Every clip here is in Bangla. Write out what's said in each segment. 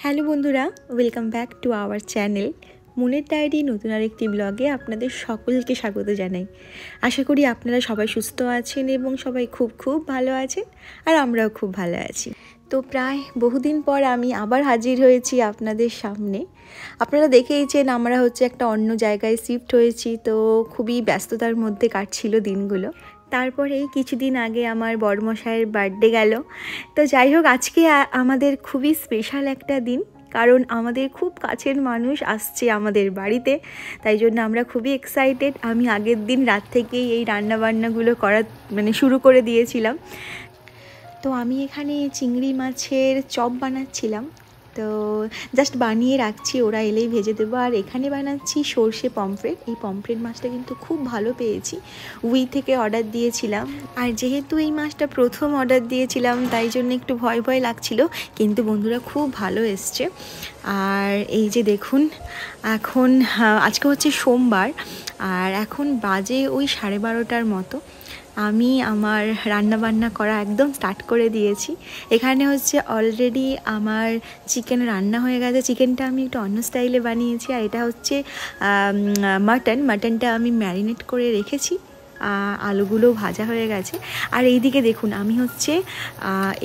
হ্যালো বন্ধুরা, welcome back to our channel মনের ডায়েরি নতুন আরেকটি ব্লগে আপনাদের সকলকে স্বাগত জানাই। আশা করি আপনারা সবাই সুস্থ আছেন এবং সবাই খুব ভালো আছেন, আর আমরাও খুব ভালো আছি। তো প্রায় বহুদিন পর আমি আবার হাজির হয়েছি আপনাদের সামনে। আপনারা দেখেইছেন আমরা একটা অন্য জায়গায় শিফট হয়েছি, তো খুবই ব্যস্ততার মধ্যে কাটছিল দিনগুলো। তারপরে কিছুদিন আগে আমার বড়মশাইয়ের বার্থডে গেল। তো যাই হোক, আজকে আমাদের খুবই স্পেশাল একটা দিন, কারণ আমাদের খুব কাছের মানুষ আসছে আমাদের বাড়িতে। তাই জন্য আমরা খুবই এক্সাইটেড। আমি আগের দিন রাত থেকেই এই রান্নাবান্নাগুলো করা শুরু করে দিয়েছিলাম। তো আমি এখানে চিংড়ি মাছের চপ বানাচ্ছিলাম, তো জাস্ট বানিয়ে রাখছি, ওরা এলেই ভেজে দেবো। আর এখানে বানাচ্ছি সর্ষে পমফ্রেট। এই পমফ্রেট মাছটা কিন্তু খুব ভালো পেয়েছি, উই থেকে অর্ডার দিয়েছিলাম। আর যেহেতু এই মাছটা প্রথম অর্ডার দিয়েছিলাম, তাই জন্য একটু ভয় লাগছিল, কিন্তু বন্ধুরা খুব ভালো এসছে। আর এই যে দেখুন, এখন আজকে সোমবার, আর এখন বাজে ওই 12:30টার মতো। আমি আমার রান্নাবান্না করা একদম স্টার্ট করে দিয়েছি। এখানে অলরেডি আমার চিকেন রান্না হয়ে গেছে। চিকেনটা আমি একটু অন্য স্টাইলে বানিয়েছি, আর এটা মাটনটা আমি ম্যারিনেট করে রেখেছি। আলুগুলো ভাজা হয়ে গেছে। আর এইদিকে দেখুন, আমি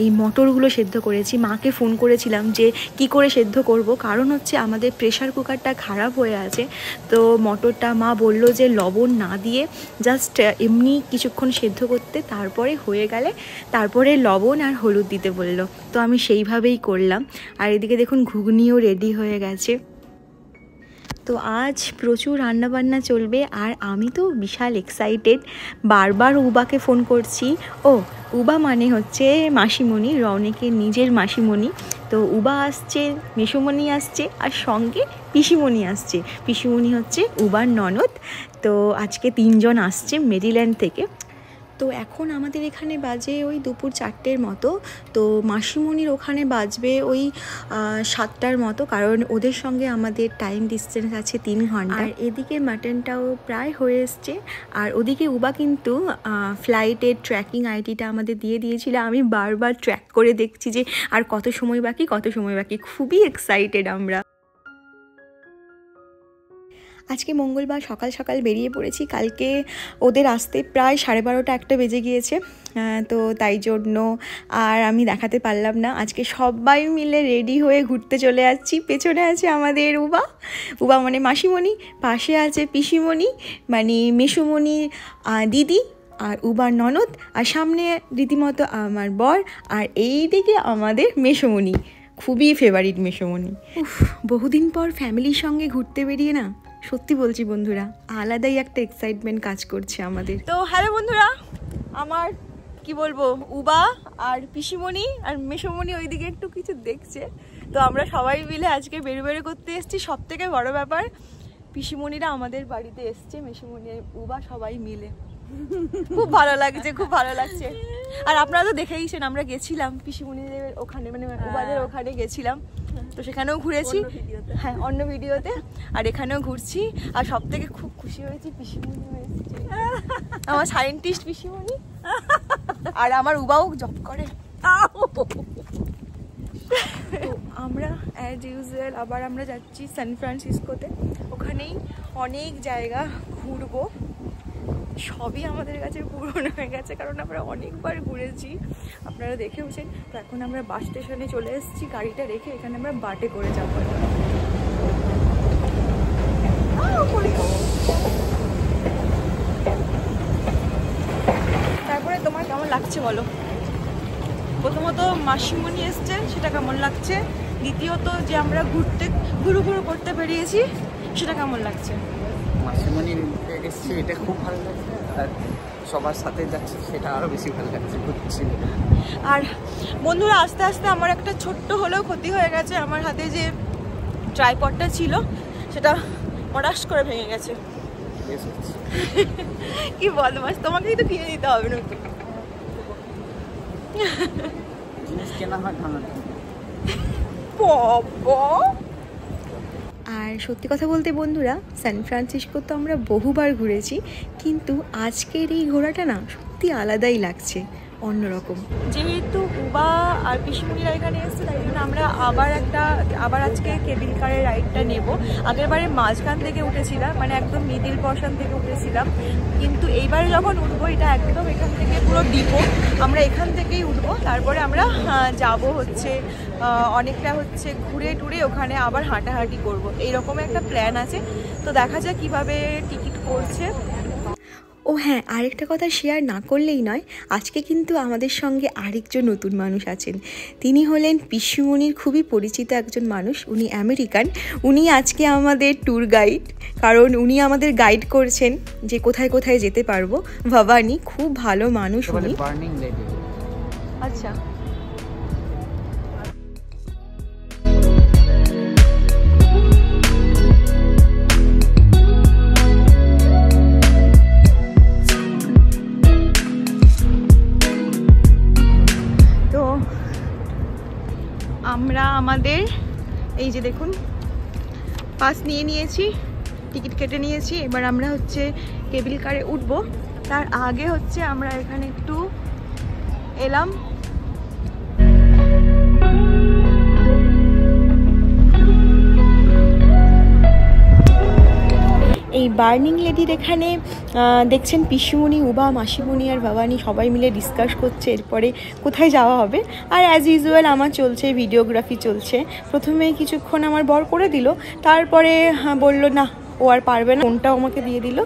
এই মটরগুলো সেদ্ধ করেছি। মাকে ফোন করেছিলাম যে কি করে সেদ্ধ করব, কারণ আমাদের প্রেশার কুকারটা খারাপ হয়ে আছে। তো মটরটা মা বলল যে লবণ না দিয়ে জাস্ট এমনি কিছুক্ষণ সেদ্ধ করতে, তারপরে হয়ে গেলে তারপরে লবণ আর হলুদ দিতে বলল। তো আমি সেইভাবেই করলাম। আর এদিকে দেখুন, ঘুগনিও রেডি হয়ে গেছে। তো আজ প্রচুর রান্নাবান্না চলবে, আর আমি তো বিশাল এক্সাইটেড। বারবার উবাকে ফোন করছি। উবা মানে মাসিমণি, রৌনকের নিজের মাসিমণি। তো উবা আসছে, মেসোমণি আসছে, আর সঙ্গে পিসিমণি আসছে। পিসিমণি উবার ননদ। তো আজকে 3 জন আসছে মেরিল্যান্ড থেকে। তো এখন আমাদের এখানে বাজে ওই দুপুর 4টের মতো। তো মাসিমণির ওখানে বাজবে ওই 7টার মতো, কারণ ওদের সঙ্গে আমাদের টাইম ডিস্টেন্স আছে 3 ঘন্টা। আর এদিকে মাটনটাও প্রায় হয়ে এসছে। আর ওদিকে উবা কিন্তু ফ্লাইটের ট্র্যাকিং আইডিটা আমাদের দিয়ে দিয়েছিল। আমি বারবার ট্র্যাক করে দেখছি যে আর কত সময় বাকি। খুবই এক্সাইটেড আমরা। আজকে মঙ্গলবার সকাল সকাল বেরিয়ে পড়েছি। কালকে ওদের আসতে প্রায় 12:30-1টা বেজে গিয়েছে। তো তাই জন্য আর আমি দেখাতে পারলাম না। আজকে সবাই মিলে রেডি হয়ে ঘুরতে চলে যাচ্ছি। পেছনে আছে আমাদের উবা মানে মাসিমণি, পাশে আছে পিসিমণি মানে মেসোমণি দিদি, আর উবার ননদ, আর সামনে রীতিমতো আমার বর, আর এই দিকে আমাদের মেসোমণি, খুবই ফেভারিট মেসোমণি। বহুদিন পর ফ্যামিলির সঙ্গে ঘুরতে বেরিয়ে না, সত্যি বলছি বন্ধুরা, আলাদাই একটা এক্সাইটমেন্ট কাজ করছে আমাদের। তো হ্যালো বন্ধুরা, আমার কি বলবো, উবা আর পিসিমণি আর মেসোমণি ওইদিকে একটু কিছু দেখছে। তো আমরা সবাই মিলে আজকে বেরো করতে এসেছি। সব থেকে বড় ব্যাপার, পিসিমণিরা আমাদের বাড়িতে এসছে, মেসোমণি উবা সবাই মিলে। খুব ভালো লাগছে। আর আপনারা তো দেখেইছেন, আমরা গেছিলাম পিসিমণিদের ওখানে, উবাদের ওখানে গেছিলাম। তো সেখানেও ঘুরেছি, হ্যাঁ, অন্য ভিডিওতে। আর এখানেও ঘুরছি। আর সব থেকে খুব খুশি হয়েছি, পিসিমণি এসেছে, আমার সায়েন্টিস্ট পিসিমণি। আর আমার উবাও জব করে। আমরা অ্যাজ ইউজুয়াল আবার আমরা যাচ্ছি সান ফ্রান্সিসকোতে। ওখানেই অনেক জায়গা ঘুরবো। সবই আমাদের কাছে পুরনো হয়ে গেছে, কারণ আমরা অনেকবার ঘুরেছি, আপনারা দেখেওছেন। তো এখন আমরা বাস স্টেশনে চলে এসেছি, গাড়িটা রেখে এখানে আমরা বাটে করে যাবো। তারপরে তোমার কেমন লাগছে বলো? প্রথমত মাসিমণি এসছে, সেটা কেমন লাগছে? দ্বিতীয়ত যে আমরা ঘুরু করতে বেরিয়েছি, সেটা কেমন লাগছে? মাসিমণি এসছে, এটা খুব ভালো লাগছে। আর সবার সাথে যাচ্ছে, সেটা আরো বেশি ভালো লাগছে। আর বন্ধুরা, আস্তে আস্তে আমার একটা ছোট্ট হলেও ক্ষতি হয়ে গেছে। আমার হাতে যে ট্রাইপডটা ছিল, সেটা মরাস করে ভেঙে গেছে। কি বদমাস, তোমাকেই তো কিনে দিতে হবে নতুন জিনিস কেনা হয় ভালো। আর সত্যি কথা বলতে বন্ধুরা, সান ফ্রান্সিসকো তো আমরা বহুবার ঘুরেছি, কিন্তু আজকের এই ঘোরাটা না সত্যি আলাদাই লাগছে। অন্যরকম। যেহেতু উবা আর পিসিমণিরা এখানে এসছে, তাই জন্য আমরা আবার আজকে কেবিল কারের রাইডটা নেব। আগেরবারে মাঝখান থেকে উঠেছিলাম, মানে একদম মিডিল পোর্শন থেকে উঠেছিলাম, কিন্তু এইবারে যখন উঠবো এটা একদম এখান থেকে পুরো ডিপো, আমরা এখান থেকেই উঠবো। তারপরে আমরা যাব হচ্ছে অনেকটা হচ্ছে ঘুরে টুরে ওখানে আবার হাঁটাহাঁটি করব, এইরকম একটা প্ল্যান আছে। তো দেখা যাক কীভাবে টিকিট করছে। ও হ্যাঁ, আরেকটা কথা শেয়ার না করলেই নয়, আজকে কিন্তু আমাদের সঙ্গে আরেকজন নতুন মানুষ আছেন। তিনি হলেন পিসিমণির খুবই পরিচিত একজন মানুষ, উনি আমেরিকান। উনি আজকে আমাদের ট্যুর গাইড, কারণ উনি আমাদের গাইড করছেন যে কোথায় কোথায় যেতে পারবো। ভবানী খুব ভালো মানুষ উনি। আচ্ছা, আমরা আমাদের এই যে দেখুন পাস নিয়ে নিয়েছি, টিকিট কেটে নিয়েছি। এবার আমরা হচ্ছে কেবিল কারে উঠবো। তার আগে হচ্ছে আমরা এখানে একটু এলাম। এই বার্নিং লেডির এখানে দেখছেন পিসিমণি, উবা, মাসিমণি আর ভবানী সবাই মিলে ডিসকাস করছে এরপরে কোথায় যাওয়া হবে। আর অ্যাজ ইউজুয়াল আমার চলছে ভিডিওগ্রাফি চলছে। প্রথমে কিছুক্ষণ আমার বর করে দিল, তারপরে বলল না ও আর পারবে না, ফোনটাও আমাকে দিয়ে দিল।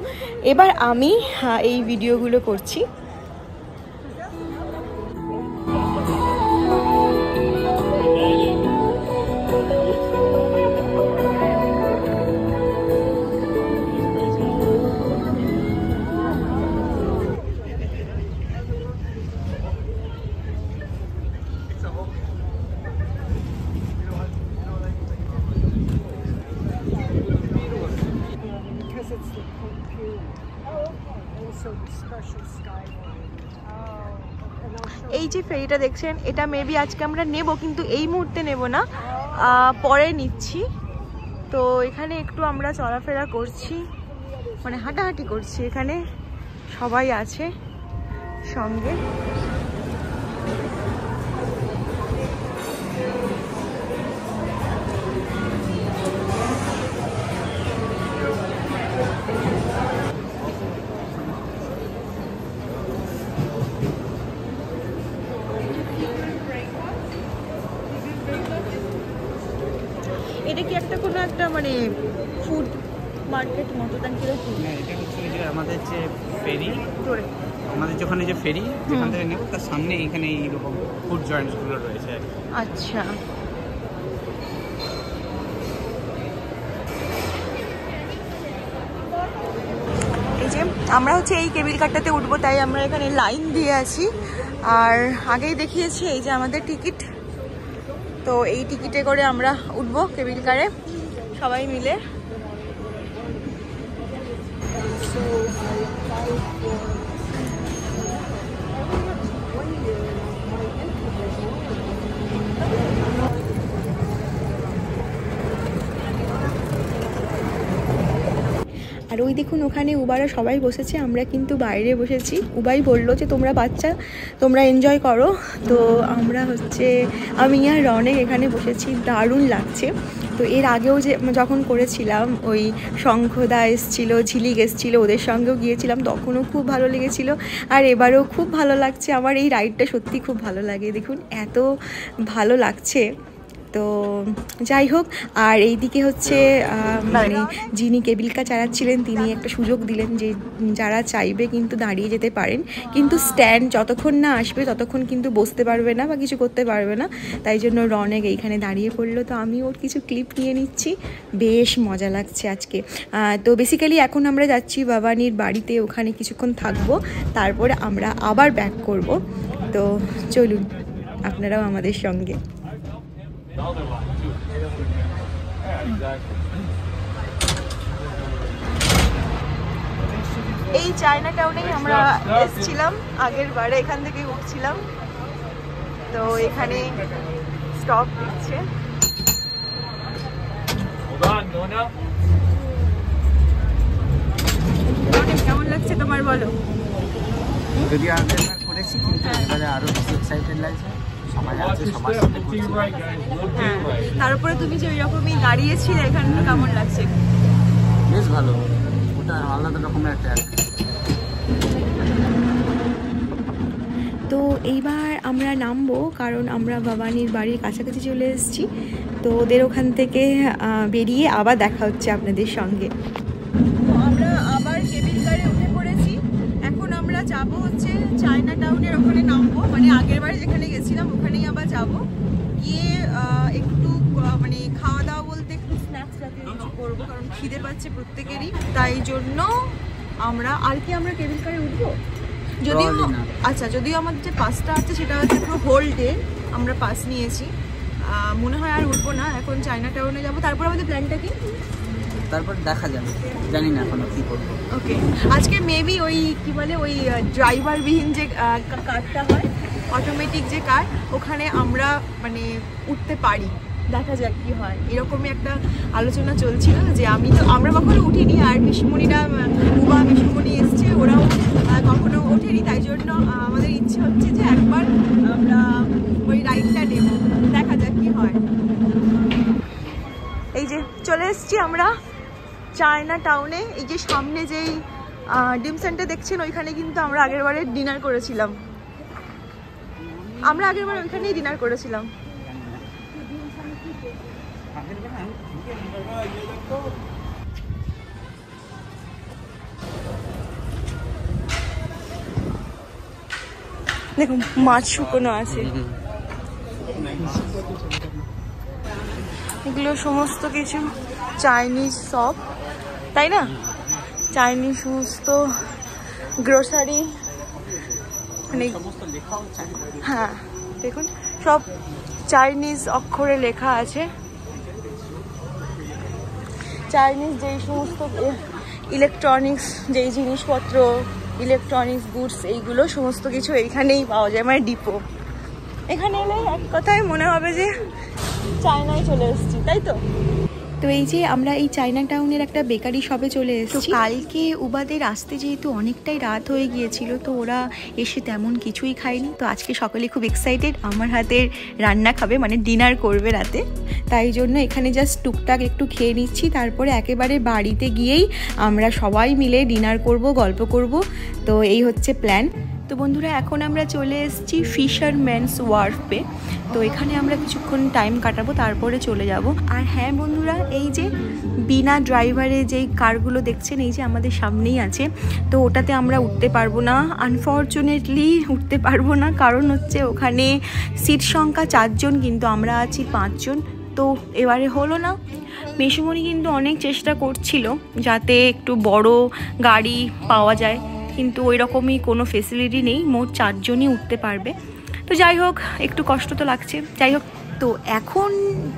এবার আমি এই ভিডিওগুলো করছি। এই যে ফেরিটা দেখছেন, এটা মেবি আজকে আমরা নেব, কিন্তু এই মুহূর্তে নেব না, পরে নিচ্ছি। তো এখানে একটু আমরা চলাফেরা করছি, মানে হাঁটাহাঁটি করছি, এখানে সবাই আছে সঙ্গে। এটা কি একটা কোনো একটা মানে ফুড মার্কেট মতো? এটা হচ্ছে যে আমাদের যে ফেরি, আমাদের যেখানে যে ফেরি যেখান থেকে নেব তার সামনে এখানে এইরকম ফুড জয়েন্টসগুলো রয়েছে। আচ্ছা, এই যে আমরা হচ্ছে এই কেবিল কারটাতে উঠবো, তাই আমরা এখানে লাইন দিয়ে আছি। আর আগেই দেখিয়েছি এই যে আমাদের টিকিট, তো এই টিকিটে করে আমরা উঠবো কেবিল কারে সবাই মিলে। আর ওই দেখুন ওখানে উবারা সবাই বসেছে, আমরা কিন্তু বাইরে বসেছি। উবাই বললো যে তোমরা বাচ্চা, তোমরা এনজয় করো। তো আমরা হচ্ছে আমি আর রনেক এখানে বসেছি, দারুণ লাগছে। তো এর আগেও যে যখন করেছিলাম ওই শঙ্খদা এসেছিলো, ঝিলিক এসেছিলো, ওদের সঙ্গেও গিয়েছিলাম, তখনও খুব ভালো লেগেছিলো। আর এবারেও খুব ভালো লাগছে। আমার এই রাইডটা সত্যি খুব ভালো লাগে, দেখুন এত ভালো লাগছে। তো যাই হোক, আর এইদিকে হচ্ছে মানে যিনি কেবিল কার চালাচ্ছিলেন তিনি একটা সুযোগ দিলেন যে যারা চাইবে কিন্তু দাঁড়িয়ে যেতে পারেন, কিন্তু স্ট্যান্ড যতক্ষণ না আসবে ততক্ষণ কিন্তু বসতে পারবে না বা কিছু করতে পারবে না। তাই জন্য রনেক এইখানে দাঁড়িয়ে পড়লো। তো আমি ওর কিছু ক্লিপ নিয়ে নিচ্ছি, বেশ মজা লাগছে আজকে। তো বেসিক্যালি এখন আমরা যাচ্ছি ভবানীর বাড়িতে, ওখানে কিছুক্ষণ থাকবো, তারপরে আমরা আবার ব্যাক করব। তো চলুন আপনারাও আমাদের সঙ্গে। এই চায়না টাউনেই আমরা এসেছিলাম আগের বারে, এখান থেকে উঠছিলাম। তো এখানে স্টপ দিচ্ছে। কেমন লাগছে তোমার বলো? যদি আগেরবার এসেছি, কিন্তু এবারে আরো বেশি এক্সাইটেড লাগছে। সবাই আছে, সবার সাথে ঘুরছি। হ্যাঁ, তারপরে তুমি যে ওই রকমই দাঁড়িয়েছিলে, এখানে কেমন লাগছে? বেশ ভালো, ওটা আলাদা রকমের একটা। তো এইবার আমরা নামবো, কারণ আমরা ভবানীর বাড়ির কাছাকাছি চলে এসেছি। তো ওদের ওখান থেকে বেরিয়ে আবার দেখা হচ্ছে আপনাদের সঙ্গে। তো আমরা আবার কেবিল কারে উঠে পড়েছি। এখন আমরা যাব হচ্ছে চায়না টাউনের ওখানে নামবো, মানে আগের বার যেখানে গেছিলাম ওখানেই আবার যাব। গিয়ে একটু মানে খাওয়া দাওয়া বলতে একটু স্ন্যাক্স জাতীয় কিছু করবো, কারণ খিদে পাচ্ছে প্রত্যেকেরই। তাই জন্য আমরা আমরা কেবিল কারে উঠবো। যদিও আচ্ছা, যদিও আমাদের যে পাসটা আছে সেটা হচ্ছে পুরো হোল ডে আমরা পাস নিয়েছি। মনে হয় আর উঠবো না, এখন চায়না টাউনে যাবো। তারপর আমাদের প্ল্যানটা কি? তারপর দেখা যাবে, জানি না এখনো কি করবো। ওকে, আজকে মেবি ওই কি বলে ওই ড্রাইভারবিহীন যে কারটা হয়, অটোমেটিক যে কার, ওখানে আমরা মানে উঠতে পারি। দেখা যাক কি হয়। এরকমই একটা আলোচনা চলছিল যে আমরা কখনো উঠিনি, আর পিসিমণিরা বুবা পিসিমণি এসছে, ওরাও কখনো ওঠেনি। তাই জন্য আমাদের ইচ্ছে হচ্ছে যে একবার আমরা ওই রাইডটা নেব। দেখা যাক কি হয়। এই যে চলে এসেছি আমরা চায়না টাউনে। এই যে সামনে যেই ডিম সেন্টার দেখছেন, ওইখানে কিন্তু আমরা আগেরবারে ডিনার করেছিলাম। আমরা আগেরবার ওইখানেই ডিনার করেছিলাম। দেখুন মাছ শুকনো আছে, এগুলো সমস্ত কিছু চাইনিজ শপ, তাই না? চাইনিজ সমস্ত গ্রোসারি, মানে হ্যাঁ দেখুন সব চাইনিজ অক্ষরে লেখা আছে। চাইনিজ যেই সমস্ত ইলেকট্রনিক্স, যেই জিনিসপত্র, ইলেকট্রনিক্স গুডস, এইগুলো সমস্ত কিছু এইখানেই পাওয়া যায়, মানে ডিপো। এখানে এলে এক কথায় মনে হবে যে চায়নায় চলে এসেছি, তাই তো? তো এই যে আমরা এই চায়না টাউনের একটা বেকারি শপে চলে এসেছি। কালকে উবাদের আসতে যেহেতু অনেকটাই রাত হয়ে গিয়েছিল, তো ওরা এসে তেমন কিছুই খায়নি। তো আজকে সকালে খুব এক্সাইটেড, আমার হাতের রান্না খাবে, মানে ডিনার করবে রাতে। তাই জন্য এখানে জাস্ট টুকটাক একটু খেয়ে নিচ্ছি, তারপরে একেবারে বাড়িতে গিয়েই আমরা সবাই মিলে ডিনার করব, গল্প করব। তো এই হচ্ছে প্ল্যান। তো বন্ধুরা, এখন আমরা চলে এসেছি ফিশারম্যানস ওয়ার্ফে। তো এখানে আমরা কিছুক্ষণ টাইম কাটাবো, তারপরে চলে যাব। আর হ্যাঁ বন্ধুরা, এই যে বিনা ড্রাইভারে যেই কারগুলো দেখছেন, এই যে আমাদের সামনেই আছে, তো ওটাতে আমরা উঠতে পারবো না, আনফর্চুনেটলি উঠতে পারবো না। কারণ হচ্ছে ওখানে সিট সংখ্যা 4 জন, কিন্তু আমরা আছি 5 জন। তো এবারে হলো না। মেসুমণি কিন্তু অনেক চেষ্টা করছিল যাতে একটু বড় গাড়ি পাওয়া যায়, কিন্তু ওই রকমই কোনো ফেসিলিটি নেই, মোট 4 জনই উঠতে পারবে। তো যাই হোক, একটু কষ্ট তো লাগছে। যাই হোক, তো এখন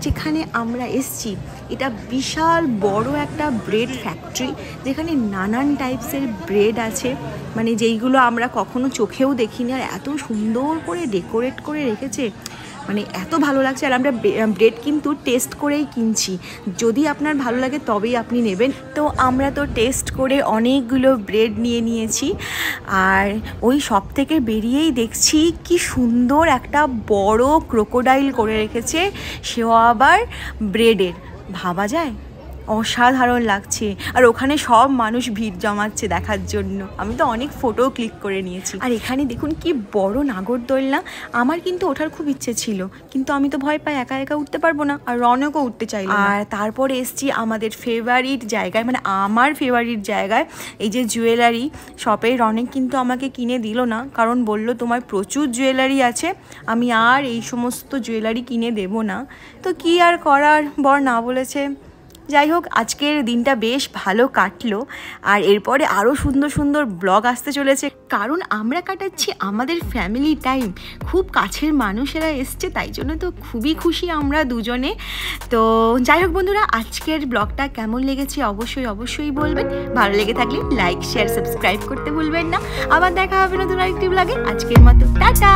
যেখানে আমরা এসছি, এটা বিশাল বড় একটা ব্রেড ফ্যাক্টরি, যেখানে নানান টাইপসের ব্রেড আছে, মানে যেইগুলো আমরা কখনো চোখেও দেখিনি, আর এত সুন্দর করে ডেকোরেট করে রেখেছে, মানে এত ভালো লাগছে। আর আমরা ব্রেড কিন্তু টেস্ট করেই কিনছি, যদি আপনার ভালো লাগে তবেই আপনি নেবেন। তো আমরা তো টেস্ট করে অনেকগুলো ব্রেড নিয়ে নিয়েছি, আর ওই সব থেকে বেরিয়েই দেখছি কি সুন্দর একটা বড় ক্রোকোডাইল করে রেখেছে, সেও আবার ব্রেডের। ভাবা যায়, অসাধারণ লাগছে। আর ওখানে সব মানুষ ভিড় জমাচ্ছে দেখার জন্য। আমি তো অনেক ফটো ক্লিক করে নিয়েছি। আর এখানে দেখুন কি বড় নাগরদোলনা। আমার কিন্তু ওঠার খুব ইচ্ছে ছিল, কিন্তু আমি তো ভয় পাই, একা একা উঠতে পারবো না, আর রনকও উঠতে চাইল। আর তারপরে এসছি আমাদের ফেভারিট জায়গায়, মানে আমার ফেভারিট জায়গায়, এই যে জুয়েলারি শপে। রনক কিন্তু আমাকে কিনে দিল না, কারণ বলল তোমার প্রচুর জুয়েলারি আছে, আমি আর এই সমস্ত জুয়েলারি কিনে দেব না। তো কি আর করার, বর না বলেছে। যাই হোক, আজকের দিনটা বেশ ভালো কাটলো, আর এরপরে আরও সুন্দর সুন্দর ব্লগ আসতে চলেছে, কারণ আমরা কাটাচ্ছি আমাদের ফ্যামিলি টাইম। খুব কাছের মানুষেরা এসছে, তাই জন্য তো খুবই খুশি আমরা দুজনে। তো যাই হোক বন্ধুরা, আজকের ব্লগটা কেমন লেগেছে অবশ্যই বলবেন। ভালো লেগে থাকলে লাইক, শেয়ার, সাবস্ক্রাইব করতে ভুলবেন না। আবার দেখা হবে নতুন আরেকটি ব্লগে। আজকের মতো টাটা।